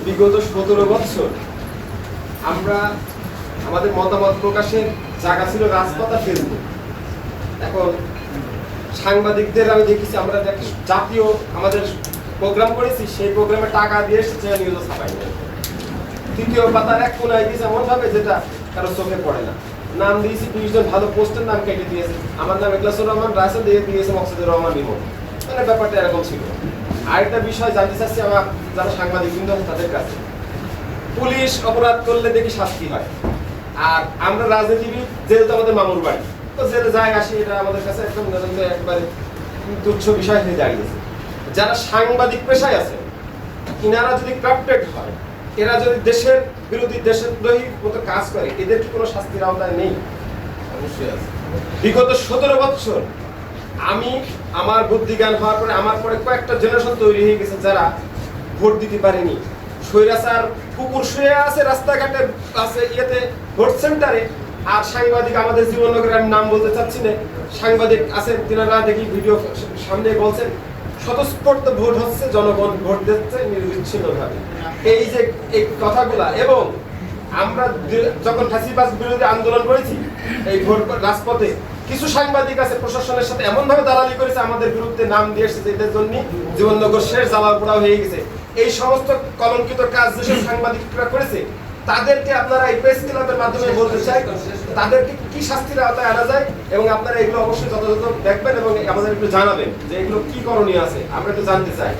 বিগত 17 বছর আমরা আমাদের মতামত প্রকাশের জায়গা ছিল রাজপথ আর ফেসবুক। এখন সাংবাদিকদের আমি দেখেছি আমরা জাতীয় আমাদের প্রোগ্রাম করেছি, সেই প্রোগ্রামে টাকা দিয়ে এসেছে নিউজ ছাপাই না। তৃতীয় পাতার এক কোনায় দিয়েছে এমন ভাবে যেটা কারো চোখে পড়ে না। নাম দিয়েছি 20 জন ভালো পোস্টের নাম কেটে দিয়েছে। আমার নাম ইখলাসুর রহমান রাসেল দিয়ে দিয়েছে মকসুদুর রহমান ইমন। মানে ব্যাপারটা এরকম ছিল। আরেকটা বিষয় জানতে চাচ্ছি আমার যারা সাংবাদিক বৃন্দ তাদের কাছে, পুলিশ অপরাধ করলে দেখি শাস্তি হয়, আর আমরা রাজনীতিবিদ যেহেতু আমাদের মামুর বাড়ি, তো জেলে যায় আসি, এটা আমাদের কাছে একদম একবারে তুচ্ছ বিষয় হয়ে দাঁড়িয়েছে। যারা সাংবাদিক পেশায় আছে ইনারা যদি ক্রাপ্টেড হয়, এরা যদি দেশের বিরোধী দেশদ্রোহী মতো কাজ করে, এদের কি কোনো শাস্তির আওতায় নেই? অবশ্যই আছে। বিগত 17 বছর আমি আমার বুদ্ধি জ্ঞান হওয়ার পরে আমার পরে কয়েকটা জেনারেশন তৈরি হয়ে গেছে যারা ভোট দিতে পারেনি। স্বৈরাচার কুকুর শুয়ে আছে রাস্তাঘাটের আছে ইয়েতে ভোট সেন্টারে, আর সাংবাদিক আমাদের জীবননগরের আমি নাম বলতে চাচ্ছি না, সাংবাদিক আছেন তিনারা দেখি ভিডিও সামনে বলছেন স্বতঃস্ফূর্ত ভোট হচ্ছে, জনগণ ভোট দিচ্ছে নির্বিচ্ছিন্নভাবে। এই যে এই কথাগুলা, এবং আমরা যখন ফ্যাসিবাদ বিরোধী আন্দোলন করেছি এই ভোট রাজপথে, কিছু সাংবাদিক আছে প্রশাসনের সাথে এমন ভাবে দালালি করেছে আমাদের বিরুদ্ধে নাম দিয়ে এসেছে, এদের জন্য জীবননগর শেষ জ্বালাও পোড়াও হয়ে গেছে। এই সমস্ত কলঙ্কিত কাজ যেসব সাংবাদিকরা করেছে তাদেরকে আপনারা এই প্রেস ক্লাবের মাধ্যমে বলতে চাই তাদেরকে কি শাস্তির আওতায় আনা যায়, এবং আপনারা এগুলো অবশ্যই যথাযথ দেখবেন এবং আমাদের একটু জানাবেন যে এগুলো কি করণীয় আছে, আমরা একটু জানতে চাই।